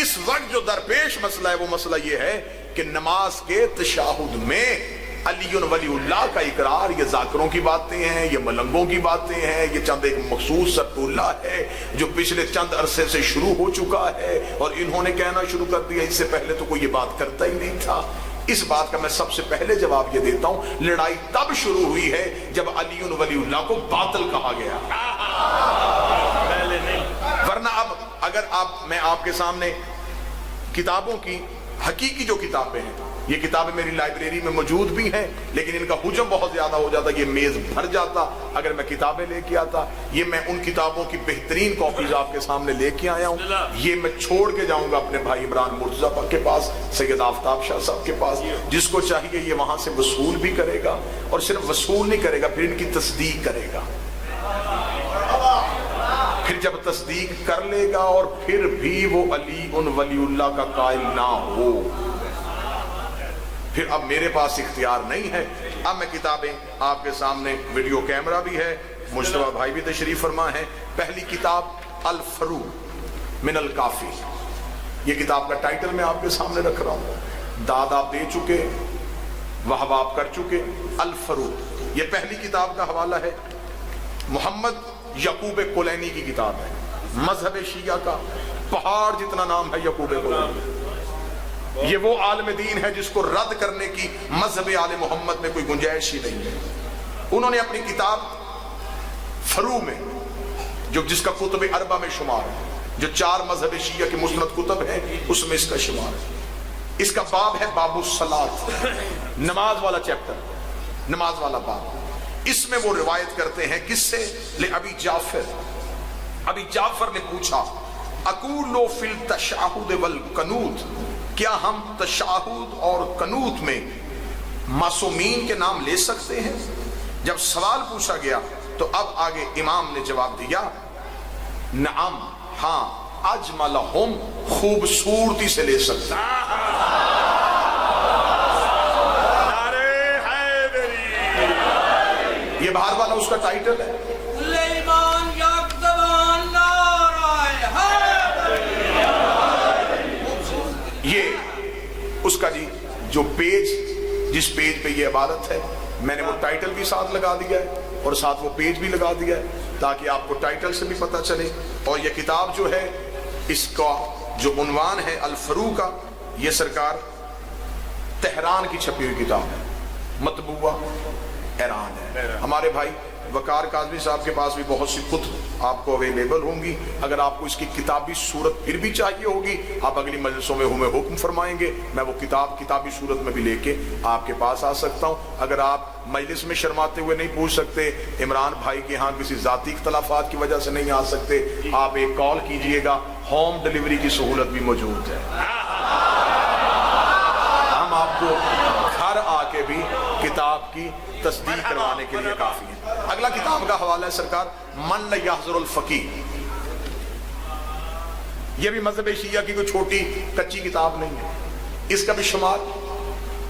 اس وقت جو درپیش مسئلہ ہے وہ مسئلہ یہ ہے کہ نماز کے تشہد میں علی ولی اللہ کا اقرار یہ ذاکروں کی باتیں ہیں، یہ ملنگوں کی باتیں ہیں، یہ چند ایک مخصوص سرت اللہ ہے جو پچھلے چند عرصے سے شروع ہو چکا ہے اور انہوں نے کہنا شروع کر دیا، اس سے پہلے تو کوئی یہ بات کرتا ہی نہیں تھا۔ اس بات کا میں سب سے پہلے جواب یہ دیتا ہوں، لڑائی تب شروع ہوئی ہے جب علی ولی اللہ کو باطل کہا گیا، ورنہ اب اگر میں آپ کے سامنے کتابوں کی حقیقی جو کتابیں ہیں، یہ کتابیں میری لائبریری میں موجود بھی ہیں لیکن ان کا حجم بہت زیادہ ہو جاتا، یہ میز بھر جاتا اگر میں کتابیں لے کے آتا۔ یہ میں ان کتابوں کی بہترین کاپیز آپ کے سامنے لے کے آیا ہوں، یہ میں چھوڑ کے جاؤں گا اپنے بھائی عمران مرتضیٰ کے پاس، سید آفتاب شاہ صاحب کے پاس، جس کو چاہیے یہ وہاں سے وصول بھی کرے گا، اور صرف وصول نہیں کرے گا، پھر ان کی تصدیق کرے گا۔ پھر جب تصدیق کر لے گا اور پھر بھی وہ علی ولی اللہ کا قائل نہ ہو، پھر اب میرے پاس اختیار نہیں ہے۔ اب میں کتابیں آپ کے سامنے، ویڈیو کیمرہ بھی ہے، مجتبیٰ بھائی بھی تشریف فرما ہے۔ پہلی کتاب الفرو من الکافی، یہ کتاب کا ٹائٹل میں آپ کے سامنے رکھ رہا ہوں، داد آپ دے چکے، وہب آپ کر چکے، الفرو یہ پہلی کتاب کا حوالہ ہے۔ محمد یعقوب کلینی کی کتاب ہے، مذہب شیعہ کا پہاڑ جتنا نام ہے یعقوب کلینی۔ یہ وہ عالم دین ہے جس کو رد کرنے کی مذہب آل محمد میں کوئی گنجائش ہی نہیں ہے۔ انہوں نے اپنی کتاب فرو میں جس کا کتب اربع میں شمار ہے، جو 4 مذہب شیعہ کے مسند کتب ہیں اس میں اس کا شمار ہے۔ اس کا باب ہے باب الصلاۃ، نماز والا چیپٹر، نماز والا باب۔ اس میں وہ روایت کرتے ہیں کس سے؟ ابی جعفر، ابی جعفر نے پوچھا اقول فی التشہد والقنوت، کیا ہم تشہد اور قنوت میں معصومین کے نام لے سکتے ہیں؟ جب سوال پوچھا گیا تو اب آگے امام نے جواب دیا، نعم، ہاں، اجملہم، خوبصورتی سے لے سکتے ہیں۔ یہ باہر والا اس کا ٹائٹل ہے، یہ اس کا جو پیج، جس پیج پہ یہ عبارت ہے، میں نے وہ ٹائٹل بھی ساتھ لگا دیا ہے اور ساتھ وہ پیج بھی لگا دیا ہے تاکہ آپ کو ٹائٹل سے بھی پتہ چلے۔ اور یہ کتاب جو ہے، اس کا جو عنوان ہے الفرو کا، یہ سرکار تہران کی چھپی ہوئی کتاب ہے، مطبوعہ ایران ہے۔ ہمارے بھائی وقار کاظمی صاحب کے پاس بھی بہت سی کتب آپ کو اویلیبل ہوں گی، اگر آپ کو اس کی کتابی صورت پھر بھی چاہیے ہوگی، آپ اگلی مجلسوں میں ہمیں حکم فرمائیں گے، میں وہ کتاب کتابی صورت میں بھی لے کے آپ کے پاس آ سکتا ہوں۔ اگر آپ مجلس میں شرماتے ہوئے نہیں پوچھ سکتے، عمران بھائی کے ہاں کسی ذاتی اختلافات کی وجہ سے نہیں آ سکتے، آپ ایک کال کیجئے گا، ہوم ڈیلیوری کی سہولت بھی موجود ہے، ہم آپ کو گھر آ کے بھی کتاب کی تصدیق کروانے کے لیے کافی ہے۔ اگلا کتاب کا حوالہ ہے سرکار من لا یحضر الفقیہ، یہ بھی مذہب شیعہ کی کوئی چھوٹی کچی کتاب نہیں ہے، اس کا بھی شمار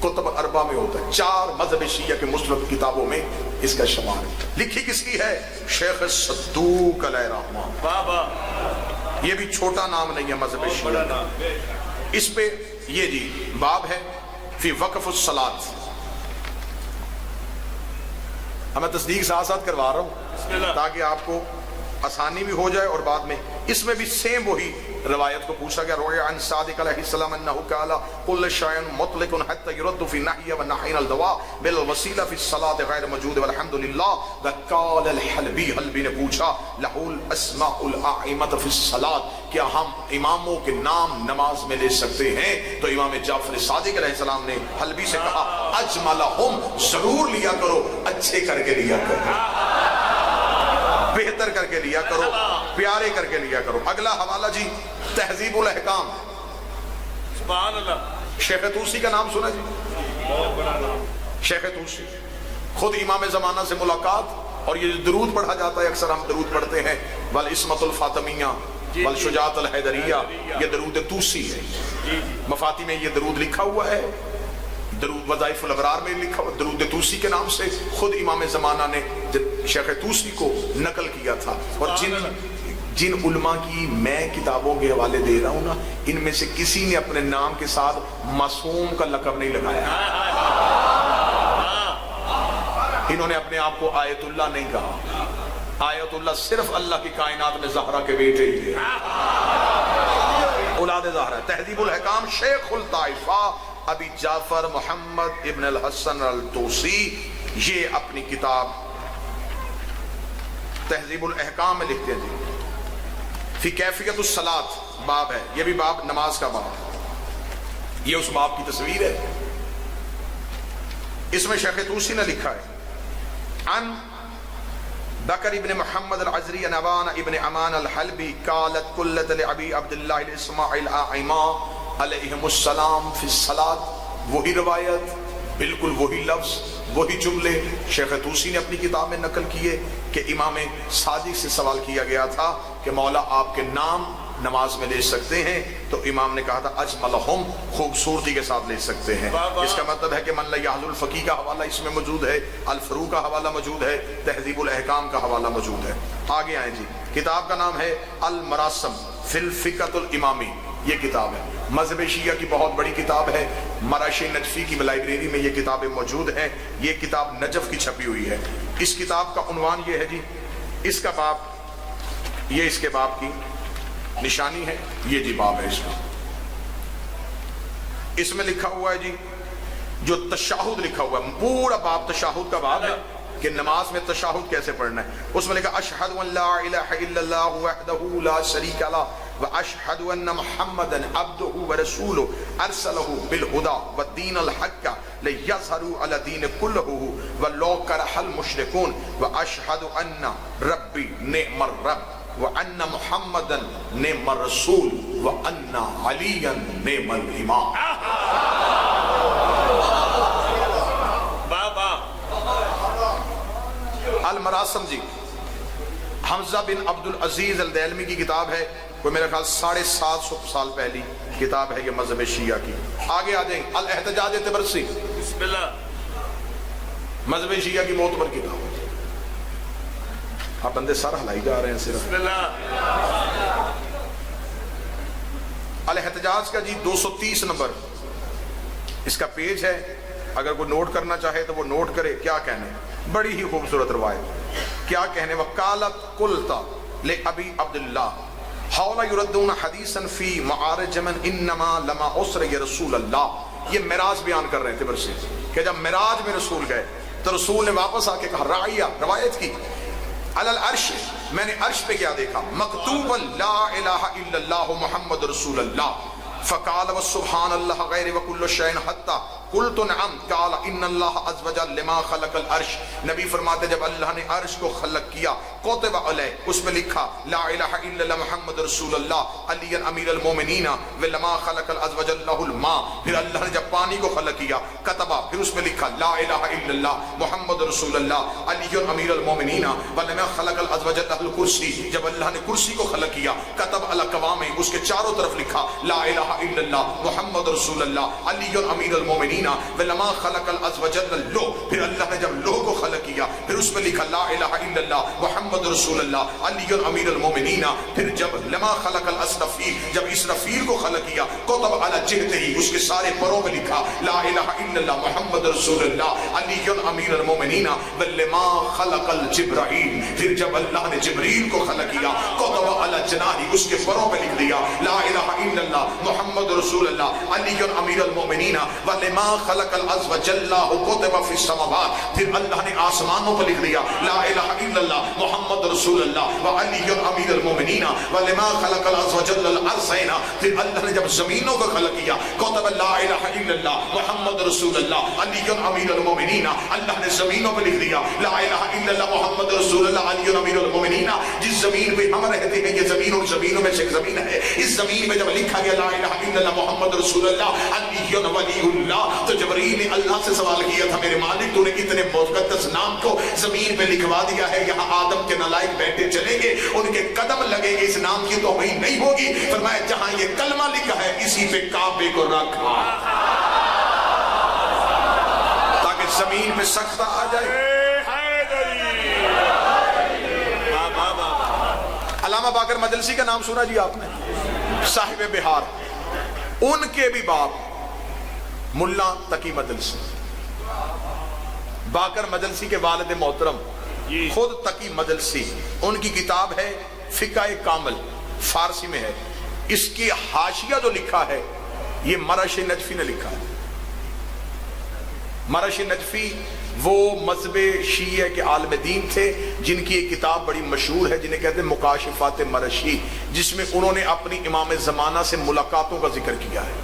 کتب اربع میں ہوتا ہے، 4 مذہب شیعہ کے مسند کتابوں میں اس کا شمار ہے۔ لکھی کس کی ہے؟ شیخ صدوق علیہ رحمہ، یہ بھی چھوٹا نام نہیں ہے مذہب شیعہ کا۔ اس پہ یہ باب ہے فی وقف الصلاۃ، میں تصدیق ساتھ ساتھ کروا رہا ہوں تاکہ آپ کو آسانی بھی ہو جائے، اور بعد میں اس میں بھی سیم وہی روایت کو پوچھا گیا، روی عن صادق علیہ السلام انہ قال کل شیء مطلق حتی یرد فی النہی ونحین الدواء بالوسیلہ فی الصلاۃ غیر موجود والحمد للہ۔ وقال الحلبی، حلبی نے پوچھا لہ الاسماء الاعمۃ فی الصلاۃ، کیا ہم اماموں کے نام نماز میں لے سکتے ہیں؟ تو امام جعفر صادق علیہ السلام نے حلبی سے کہا اجملہم، ضرور لیا کرو، اچھے کر کے لیا کرو، بہتر کر کے لیا کرو، پیارے کر کے لیا کرو۔ اگلا حوالہ تہذیب الاحکام، سبحان اللہ، شیخ طوسی کا نام سنا شیخ طوسی خود امام زمانہ سے ملاقات، اور یہ درود پڑھا جاتا ہے، اکثر ہم درود پڑھتے ہیں والعصمۃ الفاطمیہ والشجاعۃ الحیدریہ، یہ درود طوسی ہے، مفاتی میں یہ درود لکھا ہوا ہے، درود وظائف الابرار میں لکھا ہوا، درود طوسی کے نام سے خود امام زمانہ نے شیخ طوسی کو نقل کیا تھا۔ اور جن علماء کی میں کتابوں کے حوالے دے رہا ہوں نا، ان میں سے کسی نے اپنے نام کے ساتھ معصوم کا لقب نہیں لگایا. انہوں نے اپنے آپ کو آیت اللہ نہیں کہا. آیت اللہ صرف اللہ کی کائنات میں زہرا کے بیٹے ہی تھے، اولاد زہرا. تہذیب الحکام شیخ الطائفہ ابی جعفر محمد ابن الحسن الطوسی، یہ اپنی کتاب تہذیب الاحکام میں لکھتے ہیں جی فی کیفیت الصلاۃ باب ہے، یہ بھی باب نماز کا باب ہے. یہ اس باب کی تصویر ہے. اس میں شیخ طوسی نے لکھا ہے عن بکر ابن محمد العزری نوان ابن امان الحلبی قالت قلت لعبی عبداللہ الاسماعیل آئمہ علیہم السلام فی الصلاۃ. وہی روایت، بالکل وہی لفظ، وہی جملے شیخ طوسی نے اپنی کتاب میں نقل کیے کہ امام صادق سے سوال کیا گیا تھا کہ مولا آپ کے نام نماز میں لے سکتے ہیں؟ تو امام نے کہا تھا اجملہم، خوبصورتی کے ساتھ لے سکتے ہیں. اس کا مطلب ہے کہ من لا یحظ الفقیہ کا حوالہ اس میں موجود ہے، الفروع کا حوالہ موجود ہے، تہذیب الاحکام کا حوالہ موجود ہے. آگے آئیں جی. کتاب کا نام ہے المراسم فی الفقہ الامامی. یہ کتاب ہے مذہب شیعہ کی بہت بڑی کتاب ہے. مراش نجفی کی لائبریری میں یہ کتابیں موجود ہیں. یہ کتاب نجف کی چھپی ہوئی ہے. اس کتاب کا عنوان یہ ہے جی، اس کا باب، یہ اس کے باب کی نشانی ہے. یہ جی باب ہے. اس میں لکھا ہوا ہے جی، جو تشہد لکھا ہوا ہے، پورا باب تشہد کا باب ہے کہ نماز میں تشہد کیسے پڑھنا ہے. اس میں لکھا اشہد ان لا الہ الا اللہ وحدہ لا شریک لہ واشہد ان محمدا عبدہ ورسولہ ارسلہ بالہدی والدین الحق لیظہروا علی الدین کلہ ولو کرہ المشرکون واشہد ان ربی نعم الرب وان محمدا نعم الرسول وان علیا نعم الامام. المراسم جی حمزہ بن عبد العزیز الدیلمی کی کتاب ہے. کوئی میرا خیال 750 سال پہلی کتاب ہے یہ مذہب شیعہ کی. آگے آ جائیں. الاحتجاج طبرسی، بسم اللہ، مذہب شیعہ کی معتبر کتاب. آپ بندے سر ہلائی جا رہے ہیں صرف. بسم اللہ. الاحتجاج کا جی 230 نمبر اس کا پیج ہے. اگر کوئی نوٹ کرنا چاہے تو وہ نوٹ کرے. کیا کہنے، بڑی ہی خوبصورت روایت. کیا کہنے، وقالت قلتا لأبی عبداللہ حول یردون حدیثا فی معارج من انما لما اسر یا رسول اللہ. یہ معراج بیان کر رہے تھے برسی کہ جب معراج میں رسول گئے تو رسول نے واپس آ کے کہا، رعیہ روایت کی، علی العرش، میں نے عرش پہ کیا دیکھا، مکتوبا لا الہ الا اللہ محمد رسول اللہ. فقال وسبحان اللہ غیر وکل شیء حتی قلت نعم قال ان اللہ عز وجل لما خلق العرش. نبی فرماتے جب اللہ نے عرش کو خلق کیا، کتب علیہ، اس میں لکھا لا الہ الا اللہ محمد رسول اللہ علی امیر المومنین ولما خلق العز وجل له الماء. پھر اللہ نے جب پانی کو خلق کیا کتبہ، پھر اس میں لکھا لا الہ الا اللہ محمد رسول اللہ علی امیر المومنین ولما خلق العز وجل له الکرسی. جب اللہ نے کرسی کو خلق کیا کتب علی قوام، اس کے چاروں طرف لکھا لا الہ الا اللہ محمد رسول اللہ علی امیر المومنین ولما خلق العز وجل اللوح. پھر اللہ نے جب لوح کو خلق کیا پھر اس میں لکھا لا الہ الا اللہ محمد رسول اللہ علی امیر المومنین. پھر جب لما خلق الاسرفیل، جب اسرفیل کو خلق کیا کتب علی جہتہ، اس کے سارے پروں میں لکھا لا الہ الا اللہ محمد رسول اللہ علی امیر المومنین. ولما خلق الجبرائیل، پھر جب اللہ نے جبریل کو خلق کیا کتب علی جناحہ، اس کے پروں میں لکھ دیا لا الہ الا اللہ محمد رسول اللہ علی امیر المومنین. ولما خلق العز وجل کتب فی السماوات، پھر اللہ نے آسمانوں پر لکھ دیا لا الہ الا اللہ محمد رسول اللہ وعلی امیر المومنین. ولما خلق العز وجل الارضین، پھر اللہ نے جب زمینوں کو خلق کیا کتب لا الہ الا اللہ محمد رسول اللہ علی امیر المومنین. اللہ نے زمینوں پر لکھ دیا لا الہ الا اللہ محمد رسول اللہ علی امیر المومنین. جس زمین پہ ہم رہتے ہیں یہ زمین، اور زمینوں میں سے ایک زمین ہے، اس زمین میں جب لکھا گیا لا الہ الا اللہ محمد رسول اللہ علی ولی اللہ، تو جبرائیل نے اللہ سے سوال کیا تھا میرے مالک تو نے اتنے مقدس نام کو زمین پہ لکھوا دیا ہے، یہاں آدم کے نالائق بیٹھے چلیں گے، ان کے قدم لگیں گے، اس نام کی توہین نہیں ہوگی. فرمایا جہاں یہ کلمہ لکھا ہے اسی پہ کعبے کو رکھا تاکہ زمین پہ سختہ آ جائے. علامہ علامہ باقر مجلسی کا نام سنا جی آپ نے؟ صاحب بہار، ان کے بھی باپ ملا تقی مجلسی، باقر مجلسی کے والد محترم خود تقی مجلسی، ان کی کتاب ہے فقہ کامل، فارسی میں ہے۔ اس کی حاشیہ جو لکھا ہے یہ مرش نجفی نے لکھا ہے۔ مرش نجفی وہ مذہب شیعہ کے عالم دین تھے جن کی ایک کتاب بڑی مشہور ہے جنہیں کہتے ہیں مکاشفات مرشی، جس میں انہوں نے اپنی امام زمانہ سے ملاقاتوں کا ذکر کیا ہے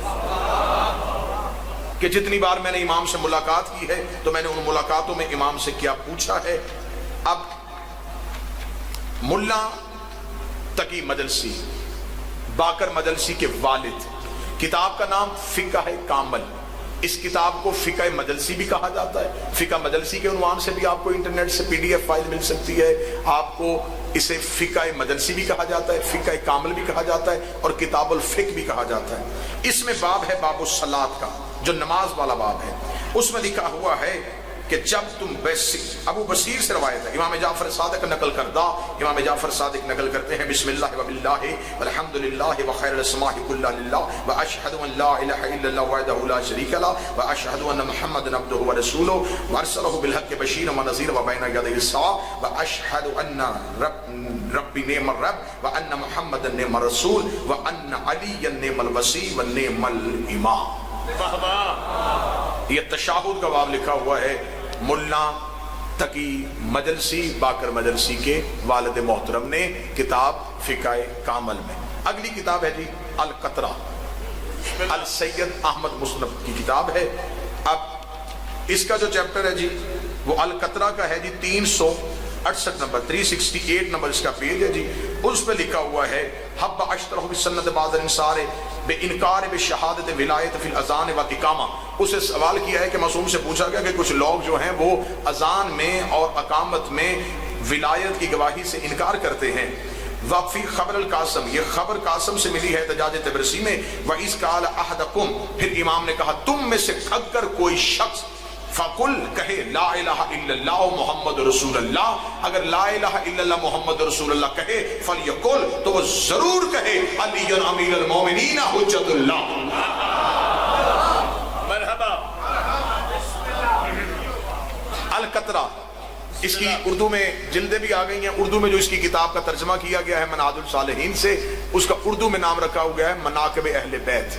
کہ جتنی بار میں نے امام سے ملاقات کی ہے تو میں نے ان ملاقاتوں میں امام سے کیا پوچھا ہے۔ اب ملا تقی مجلسی باقر مجلسی کے والد، کتاب کا نام فقہ کامل، اس کتاب کو فقہ مجلسی بھی کہا جاتا ہے۔ فقہ مجلسی کے عنوان سے بھی آپ کو انٹرنیٹ سے PDF فائل مل سکتی ہے، آپ کو اسے فقہ مجلسی بھی کہا جاتا ہے، فقہ کامل بھی کہا جاتا ہے، اور کتاب الفقہ بھی کہا جاتا ہے۔ اس میں باب ہے باب الصلاۃ کا، جو نماز والا باب ہے۔ اس میں لکھا ہوا ہے کہ جب تم ابو بصیر سے روایت ہے، امام جعفر صادق نقل کردہ، امام جعفر صادق نقل کرتے ہیں بسم اللہ وباللہ والحمدللہ وخیر الاسماء کلھا للہ واشہد ان لا الہ الا اللہ وحدہ لا شریک لہ واشہد ان محمدا عبدہ ورسولہ وارسلہ بالحق بشیرا ونذیرا وبین یدی الساعۃ واشہد ان ربی نعم الرب وان محمدا نعم الرسول وان علیا نعم الوصی ونعم الامام۔ یہ تشہد کا باب لکھا ہوا ہے ملا تقی مجلسی باقر مجلسی کے والد محترم نے، کتاب فقہ کامل میں۔ اگلی کتاب ہے جی القطرہ، السید احمد مسنب کی کتاب ہے۔ اب اس کا جو چیپٹر ہے جی وہ القطرہ کا ہے جی 368 نمبر، 368 نمبر اس کا پیج ہے جی۔ اس پہ لکھا ہوا ہے حب اشترہ بسنت بعض الانصار بے انکار بے شہادت ولایت فی الاذان و اقامہ۔ اسے سوال کیا ہے کہ معصوم سے پوچھا گیا کہ کچھ لوگ جو ہیں وہ اذان میں اور اقامت میں ولایت کی گواہی سے انکار کرتے ہیں۔ وفی خبر القاسم، یہ خبر قاسم سے ملی ہے احتجاج طبرسی میں۔ وَإِذْ قَالَ أَحَدُكُمْ، پھر امام نے کہا تم میں سے اگر کوئی شخص فَقُلْ کہے لا الہ الا اللہ محمد رسول اللہ، اگر لا الہ الا اللہ محمد رسول اللہ کہے فَلْيَقُلْ، تو وہ ضرور کہے علی امیر المومنین حجت اللہ۔ مرحبا۔ القطرہ، اس کی اردو میں جلدیں بھی آ گئی ہیں۔ اردو میں جو اس کی کتاب کا ترجمہ کیا گیا ہے منہاج الصالحین سے، اس کا اردو میں نام رکھا ہوا ہے مناقب اہل بیت۔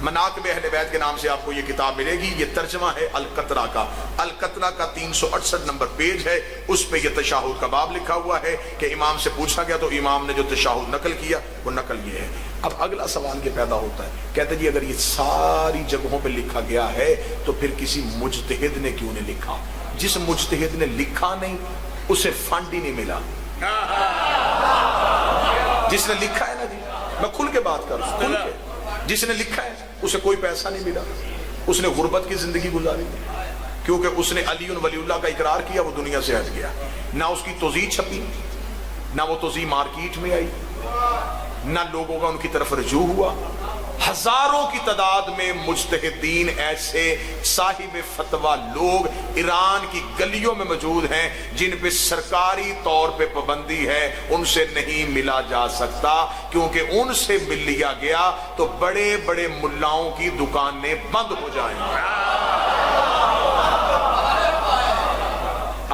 مناقب اہل بیت کے نام سے آپ کو یہ کتاب ملے گی۔ یہ ترجمہ ہے القطرہ کا۔ القطرہ کا 368 نمبر پیج ہے، اس پہ یہ تشہد کا باب لکھا ہوا ہے کہ امام سے پوچھا گیا تو امام نے جو تشہد نقل کیا وہ نقل یہ ہے۔ اب اگلا سوال یہ پیدا ہوتا ہے، کہتے جی اگر یہ ساری جگہوں پہ لکھا گیا ہے تو پھر کسی مجتہد نے کیوں نہیں لکھا؟ جس مجتہد نے لکھا نہیں اسے فنڈ ہی نہیں ملا۔ جس نے لکھا ہے نا جی، میں کھل کے بات کر رہا ہوں، کھل کے، جس نے لکھا ہے اسے کوئی پیسہ نہیں ملا، اس نے غربت کی زندگی گزاری، کیونکہ اس نے علی ولی اللہ کا اقرار کیا، وہ دنیا سے ہٹ گیا۔ نہ اس کی توضیح چھپی، نہ وہ توضیح مارکیٹ میں آئی، نہ لوگوں کا ان کی طرف رجوع ہوا۔ ہزاروں کی تعداد میں مجتہدین ایسے صاحب فتویٰ لوگ ایران کی گلیوں میں موجود ہیں جن پہ سرکاری طور پہ پابندی ہے، ان سے نہیں ملا جا سکتا، کیونکہ ان سے مل لیا گیا تو بڑے بڑے ملاؤں کی دکانیں بند ہو جائیں۔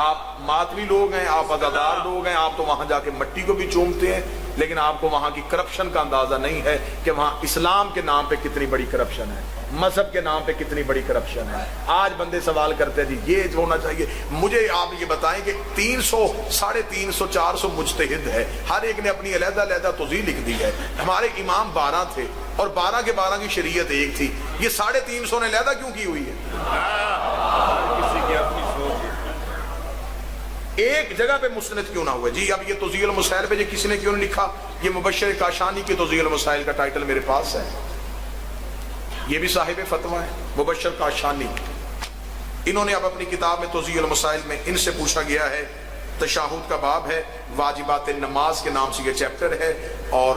آپ ماتمی لوگ ہیں، آپ عزادار لوگ ہیں، آپ تو وہاں جا کے مٹی کو بھی چومتے ہیں، لیکن آپ کو وہاں کی کرپشن کا اندازہ نہیں ہے کہ وہاں اسلام کے نام پہ کتنی بڑی کرپشن ہے، مذہب کے نام پہ کتنی بڑی کرپشن ہے۔ آج بندے سوال کرتے ہیں جی یہ ہونا چاہیے۔ مجھے آپ یہ بتائیں کہ 300 350 400 مجتہد ہے، ہر ایک نے اپنی علیحدہ علیحدہ توضیح لکھ دی ہے۔ ہمارے امام 12 تھے اور 12 کے 12 کی شریعت ایک تھی، یہ 350 نے علیحدہ کیوں کی ہوئی ہے؟ کسی کی اپنی سوچ، ایک جگہ پہ مستند کیوں نہ ہوئے؟ جی اب یہ توضیح المسائل پہ کسی نے کیوں نہیں لکھا؟ یہ مبشر کاشانی کی توضیح المسائل کا ٹائٹل میرے پاس ہے، یہ بھی صاحب فتویٰ ہے مبشر کاشانی۔ انہوں نے اب اپنی کتاب میں توضیح المسائل میں ان سے پوچھا گیا ہے، تشہد کا باب ہے، واجبات نماز کے نام سے یہ چیپٹر ہے، اور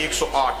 108।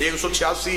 186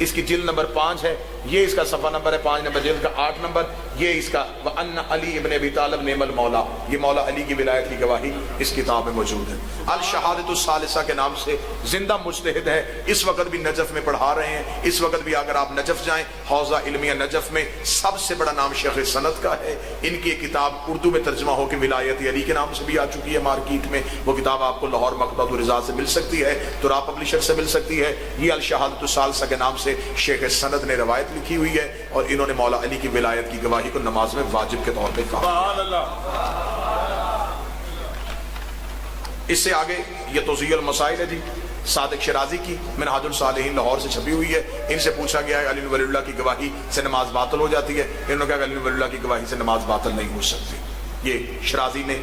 اس کی جلد نمبر 5 ہے، یہ اس کا صفحہ نمبر ہے 5 نمبر جلد کا 8 نمبر، یہ اس کا وَأَنَّ علی ابن ابی طالب نعم المولا، یہ مولا علی کی ولایت کی گواہی اس کتاب میں موجود ہے۔ الشہادۃ الثالثہ کے نام سے زندہ مجتہد ہے، اس وقت بھی نجف میں پڑھا رہے ہیں، اس وقت بھی اگر آپ نجف جائیں حوزہ علمیہ نجف میں سب سے بڑا نام شیخ سند کا ہے۔ ان کی ایک کتاب اردو میں ترجمہ ہو کے ولایت علی کے نام سے بھی آ چکی ہے مارکیٹ میں، وہ کتاب آپ کو لاہور مکتبۃ الرضا سے مل سکتی ہے، ترا پبلشر سے مل سکتی ہے۔ یہ الشہادۃ الثالثہ کے نام سے شیخ سند نے روایت لکھی ہوئی ہے، اور انہوں نے مولا علی کی ولایت کی گواہی کو نماز میں واجب کے طور پہ کہا۔ سبحان اللہ۔ اس سے آگے یہ توضیح المسائل ہے جی، صادق شرازی کی منہاج الصالحین لاہور سے چھپی ہوئی ہے۔ ان سے پوچھا گیا ہے علی ولی اللہ کی گواہی سے نماز باطل ہو جاتی ہے، انہوں نے کہا کہ علی ولی اللہ کی گواہی سے نماز باطل نہیں ہو سکتی۔ یہ شرازی نے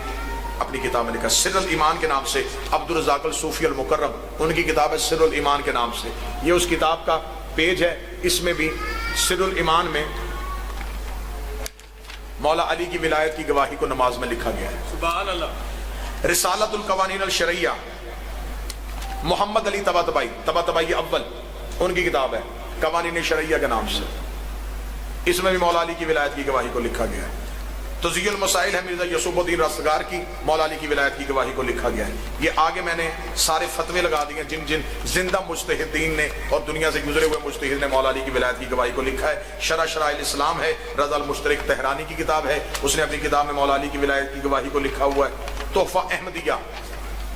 اپنی کتاب میں لکھا۔ سر الایمان کے نام سے عبد الرزاق الصوفی المکرم، ان کی کتاب ہے سر الایمان کے نام سے، یہ اس کتاب کا پیج ہے، اس میں بھی سر الایمان میں مولا علی کی ولایت کی گواہی کو نماز میں لکھا گیا ہے۔ سبحان اللہ۔ رسالت القوانین الشرعیہ محمد علی طباطبائی اول، ان کی کتاب ہے قوانین شرعیہ کے نام سے، اس میں بھی مولا علی کی ولایت کی گواہی کو لکھا گیا ہے۔ توضیح المسائل ہے مرزا یوسف الدین رستگار کی، مولا علی کی ولایت کی گواہی کو لکھا گیا ہے۔ یہ آگے میں نے سارے فتوے لگا دیے جن جن زندہ مجتہدین نے اور دنیا سے گزرے ہوئے مجتہد نے مولا علی کی ولایت کی گواہی کو لکھا ہے۔ شرح شرائع الاسلام ہے، رضا المشترک تہرانی کی کتاب ہے، اس نے اپنی کتاب میں مولا علی کی ولایت کی گواہی کو لکھا ہوا ہے۔ تحفہ احمدیہ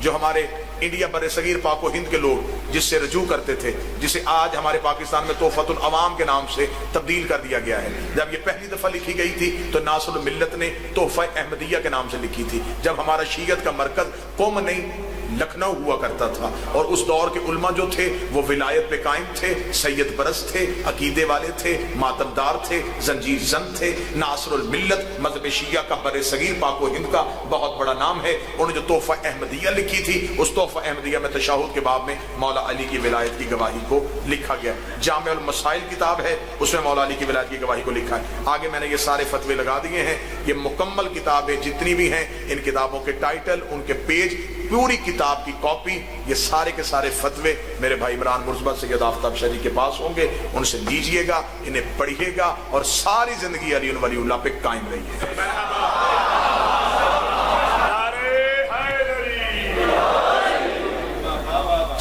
جو ہمارے انڈیا بر صغیر پاک و ہند کے لوگ جس سے رجوع کرتے تھے، جسے آج ہمارے پاکستان میں تحفۃ العوام کے نام سے تبدیل کر دیا گیا ہے، جب یہ پہلی دفعہ لکھی گئی تھی تو ناصر الملت نے تحفہ احمدیہ کے نام سے لکھی تھی، جب ہمارا شیعت کا مرکز قوم نہیں لکھنؤ ہوا کرتا تھا، اور اس دور کے علماء جو تھے وہ ولایت پہ قائم تھے، سید پرست تھے، عقیدے والے تھے، ماتمدار تھے، زنجیر زن تھے۔ ناصر الملت مذہب شیعہ کا بر صغیر پاک و ہند کا بہت بڑا نام ہے، انہوں نے جو تحفہ احمدیہ لکھی تھی اس تحفہ احمدیہ میں تشہد کے باب میں مولا علی کی ولایت کی گواہی کو لکھا گیا۔ جامع المسائل کتاب ہے، اس میں مولا علی کی ولایت کی گواہی کو لکھا ہے۔ آگے میں نے یہ سارے فتوے لگا دیے ہیں، یہ مکمل کتابیں جتنی بھی ہیں، ان کتابوں کے ٹائٹل، ان کے پیج، پوری کتاب کی کاپی، یہ سارے کے سارے فتوے میرے بھائی عمران مرزبہ سید آفتاب شاہ جی کے پاس ہوں گے، ان سے لیجئے گا، انہیں پڑھیے گا، اور ساری زندگی علی ولی اللہ پہ قائم رہیے۔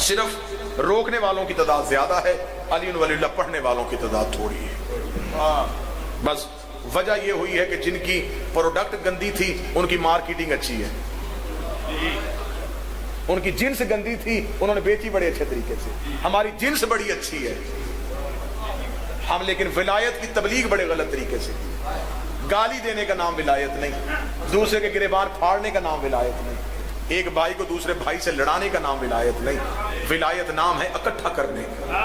صرف روکنے والوں کی تعداد زیادہ ہے، علی ولی اللہ پڑھنے والوں کی تعداد تھوڑی ہے۔ بس وجہ یہ ہوئی ہے کہ جن کی پروڈکٹ گندی تھی ان کی مارکیٹنگ اچھی ہے، ان کی جنس گندی تھی انہوں نے بیچی بڑے اچھے طریقے سے، ہماری جنس بڑی اچھی ہے ہم، لیکن ولایت کی تبلیغ بڑے غلط طریقے سے، گالی دینے کا نام ولایت نہیں، دوسرے کے گریبان پھاڑنے کا نام ولایت نہیں، ایک بھائی کو دوسرے بھائی سے لڑانے کا نام ولایت نہیں، ولایت نام ہے اکٹھا کرنے کا۔